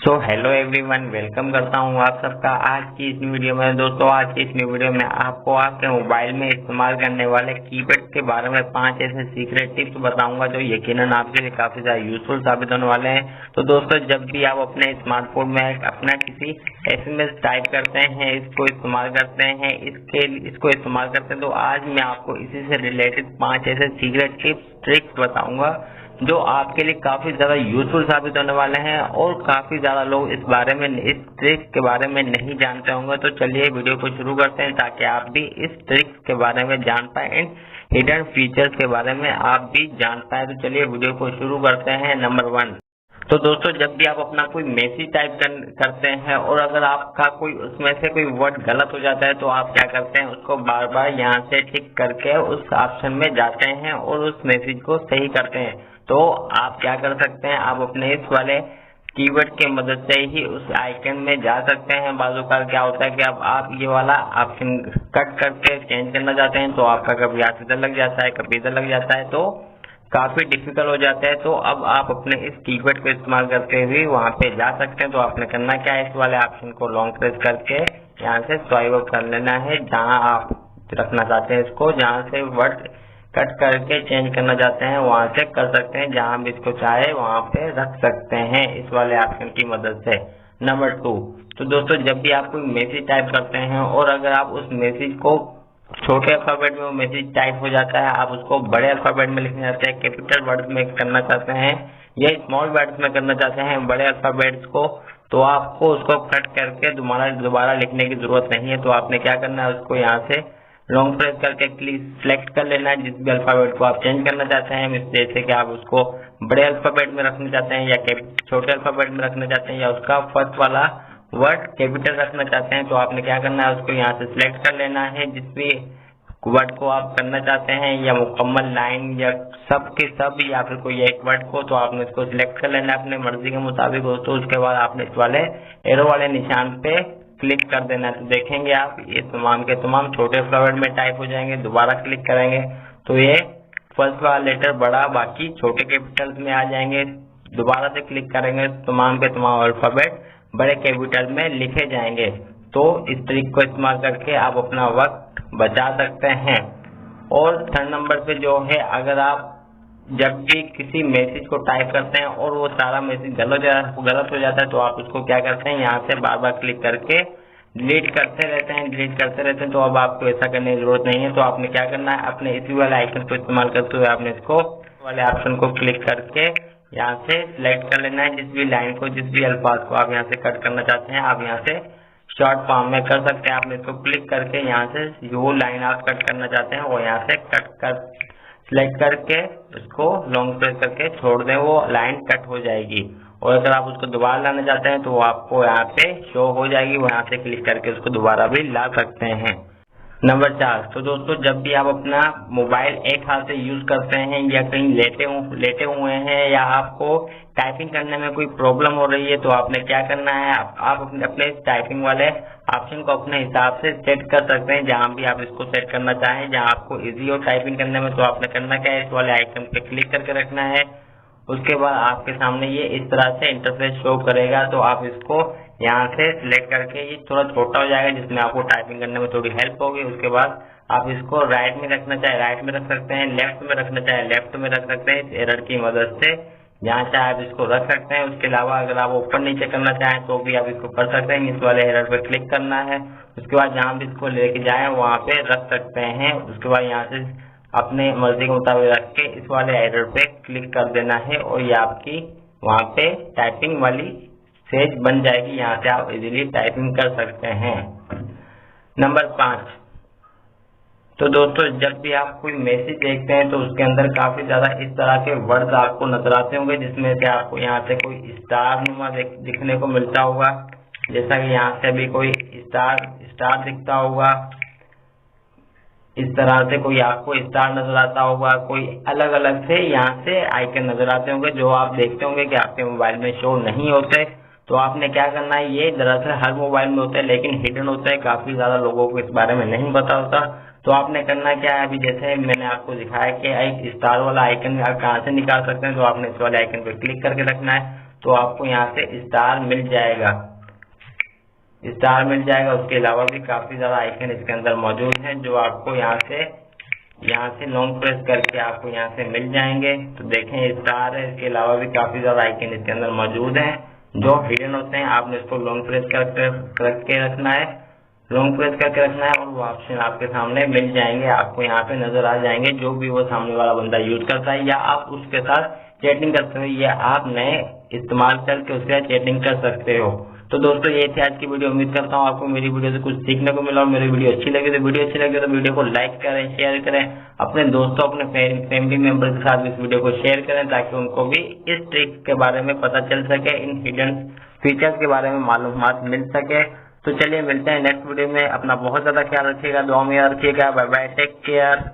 Hello everyone, welcome करता हूँ आप सबका आज की इस वीडियो में। दोस्तों, आज की इस वीडियो में आपको आपके मोबाइल में इस्तेमाल करने वाले कीपैड के बारे में 5 ऐसे सीक्रेट टिप्स बताऊंगा जो यकीनन आपके लिए काफी ज्यादा यूजफुल साबित होने वाले हैं। तो दोस्तों, जब भी आप अपने स्मार्टफोन में अपना किसी SMS टाइप करते हैं, इसको इस्तेमाल करते हैं, इसको इस्तेमाल करते हैं, तो आज मैं आपको इसी से रिलेटेड 5 ऐसे सीक्रेट टिप्स ट्रिक्स बताऊंगा जो आपके लिए काफी ज्यादा यूजफुल साबित होने वाले हैं और काफी ज्यादा लोग इस ट्रिक के बारे में नहीं जानते होंगे। तो चलिए वीडियो को शुरू करते हैं ताकि आप भी इस ट्रिक्स के बारे में जान पाए, इन हिडन फीचर्स के बारे में आप भी जान पाए। तो चलिए वीडियो को शुरू करते हैं। नंबर 1, तो दोस्तों, जब भी आप अपना कोई मैसेज टाइप करते हैं और अगर आपका कोई उसमें से कोई वर्ड गलत हो जाता है तो आप क्या करते हैं, उसको बार बार यहाँ से टिक करके उस ऑप्शन में जाते हैं और उस मैसेज को सही करते हैं। तो आप क्या कर सकते हैं, आप अपने इस वाले कीवर्ड की मदद से ही उस आइकन में जा सकते हैं। बाजू का क्या होता है कि अब आप ये वाला ऑप्शन कट करके चेंज करना चाहते हैं तो आपका कभी हाथ इधर लग जाता है, कभी इधर लग जाता है, तो काफी डिफिकल्ट हो जाता है। तो अब आप अपने इस कीवर्ड को इस्तेमाल करते हुए वहां पे जा सकते हैं। तो आपने करना क्या है, इस वाले ऑप्शन को लॉन्ग प्रेस करके यहाँ से स्वाइप अप कर लेना है जहाँ आप रखना चाहते हैं इसको। जहाँ से वर्ड कट करके चेंज करना चाहते हैं वहां से कर सकते हैं, जहां भी इसको चाहे वहां पे रख सकते हैं इस वाले ऑप्शन की मदद से। नंबर 2, तो दोस्तों, जब भी आप कोई मैसेज टाइप करते हैं और अगर आप उस मैसेज को छोटे अल्फाबेट में वो मैसेज टाइप हो जाता है, आप उसको बड़े अल्फाबेट में लिखना चाहते हैं, कैपिटल वर्ड में करना चाहते हैं या स्मॉल वर्ड्स में करना चाहते हैं बड़े अल्फाबेट्स को, तो आपको उसको कट करके दोबारा लिखने की जरूरत नहीं है। तो आपने क्या करना है, उसको यहाँ से लॉन्ग प्रेस करके क्लिक सिलेक्ट कर लेना है जिस भी अल्फाबेट को आप चेंज करना चाहते हैं। जैसे कि आप उसको बड़े अल्फाबेट में रखना चाहते हैं या छोटे अल्फाबेट में रखना चाहते हैं या उसका फर्स्ट वाला वर्ड कैपिटल रखना चाहते हैं, तो आपने क्या करना है, उसको यहाँ से सिलेक्ट कर लेना है जिस भी वर्ड को आप करना चाहते हैं या मुकम्मल लाइन या सब के सब या फिर कोई एक वर्ड को, तो आपने इसको सिलेक्ट कर लेना है अपने मर्जी के मुताबिक दोस्तों। उसके बाद आपने इस वाले एरो वाले निशान पे क्लिक कर देना है। तो देखेंगे आप ये तमाम के तमाम छोटे अल्फाबेट में टाइप हो जाएंगे। दोबारा क्लिक करेंगे तो ये फर्स्ट वाला लेटर बड़ा, बाकी छोटे कैपिटल्स में आ जाएंगे। दोबारा से क्लिक करेंगे तमाम के तमाम अल्फाबेट बड़े कैपिटल में लिखे जाएंगे। तो इस ट्रिक को इस्तेमाल करके आप अपना वक्त बचा सकते हैं। और थर्ड नंबर पे जो है, अगर आप जब भी किसी मैसेज को टाइप करते हैं और वो सारा मैसेज गलत हो जाता है तो आप उसको क्या करते हैं, यहाँ से बार बार क्लिक करके डिलीट करते रहते हैं। तो अब आपको ऐसा करने की जरूरत नहीं है। तो आपने क्या करना है, अपने इसी वाले आइकन को इस्तेमाल करते हुए आपने इसको वाले ऑप्शन को क्लिक करके यहाँ से सिलेक्ट कर लेना है जिस भी लाइन को, जिस भी अल्फाज को आप यहाँ से कट करना चाहते हैं, आप यहाँ से शॉर्ट फॉर्म में कर सकते हैं। आपने इसको क्लिक करके यहाँ से जो लाइन आप कट करना चाहते हैं वो यहाँ से कट कर सिलेक्ट करके उसको लॉन्ग प्रेस करके छोड़ दें, वो लाइन कट हो जाएगी। और अगर आप उसको दोबारा लाना चाहते हैं तो वो आपको यहाँ पे शो हो जाएगी, वो यहाँ से क्लिक करके उसको दोबारा भी ला सकते हैं। नंबर 4, तो दोस्तों, जब भी आप अपना मोबाइल एक हाथ से यूज करते हैं या कहीं लेटे हुए हैं या आपको टाइपिंग करने में कोई प्रॉब्लम हो रही है तो आपने क्या करना है, आप अपने टाइपिंग वाले ऑप्शन को अपने हिसाब से सेट कर सकते हैं जहां भी आप इसको सेट करना चाहें, जहां आपको इजी हो टाइपिंग करने में। तो आपने करना क्या है, इस वाले आइकन पे क्लिक करके रखना है। उसके बाद आपके सामने ये इस तरह से इंटरफेस शो करेगा। तो आप इसको यहाँ से सिलेक्ट करके ये थोड़ा छोटा हो जाएगा जिसमें आपको टाइपिंग करने में थोड़ी हेल्प होगी। उसके बाद आप इसको राइट में रखना चाहे राइट में रख सकते हैं, लेफ्ट में रखना चाहे लेफ्ट में रख सकते हैं इस एरर की मदद से, जहाँ चाहे आप इसको रख सकते हैं। उसके अलावा अगर आप ऊपर नीचे करना चाहें तो भी आप इसको कर सकते हैं। इस वाले एरर पे क्लिक करना है, उसके बाद जहाँ भी इसको लेके जाए वहाँ पे रख सकते हैं। उसके बाद यहाँ से अपने मर्जी के मुताबिक रख के इस वाले एरर पे क्लिक कर देना है और ये आपकी वहाँ पे टाइपिंग वाली सेज बन जाएगी। यहाँ से आप इजीली टाइपिंग कर सकते हैं। नंबर 5, तो दोस्तों, जब भी आप कोई मैसेज देखते हैं तो उसके अंदर काफी ज्यादा इस तरह के वर्ड्स आपको नजर आते होंगे जिसमें से आपको यहाँ से कोई स्टार नुमा दिखने को मिलता होगा। जैसा कि यहाँ से भी कोई स्टार दिखता होगा, इस तरह से कोई आपको स्टार नजर आता होगा, कोई अलग अलग से यहाँ से आइकन नजर आते होंगे जो आप देखते होंगे कि आपके मोबाइल में शो नहीं होते। तो आपने क्या करना है, ये दरअसल हर मोबाइल में होता है लेकिन हिडन होता है, काफी ज्यादा लोगों को इस बारे में नहीं पता होता। तो आपने करना क्या है, अभी जैसे मैंने आपको दिखाया कि एक स्टार वाला आइकन आप कहाँ से निकाल सकते हैं, तो आपने इस वाले आइकन पे क्लिक करके रखना है। तो आपको यहाँ से स्टार मिल जाएगा, उसके अलावा भी काफी ज्यादा आइकन इसके अंदर मौजूद हैं जो आपको यहाँ से लॉन्ग प्रेस करके आपको यहाँ से मिल जाएंगे। तो देखें स्टार है, इसके अलावा भी काफी ज्यादा आइकन इसके अंदर मौजूद हैं जो हिडन होते हैं। आपने इसको लॉन्ग प्रेस करके रखना है, और वो ऑप्शन आपके सामने मिल जाएंगे, आपको यहाँ पे नजर आ जाएंगे जो भी वो सामने वाला बंदा यूज करता है, या आप उसके साथ चैटिंग करते हो, या आप नए इस्तेमाल करके उसके साथ चैटिंग कर सकते हो। तो दोस्तों ये थी आज की वीडियो। उम्मीद करता हूँ आपको मेरी वीडियो से कुछ सीखने को मिला और मेरी वीडियो अच्छी लगी तो वीडियो को लाइक करें, शेयर करें, अपने दोस्तों अपने फैमिली मेंबर के साथ इस वीडियो को शेयर करें ताकि उनको भी इस ट्रिक के बारे में पता चल सके, इन हिडन फीचर्स के बारे में मालूमात मिल सके। तो चलिए मिलते हैं नेक्स्ट वीडियो में। अपना बहुत ज्यादा ख्याल रखिएगा, दुआ में याद रखिएगा। Bye bye, take care.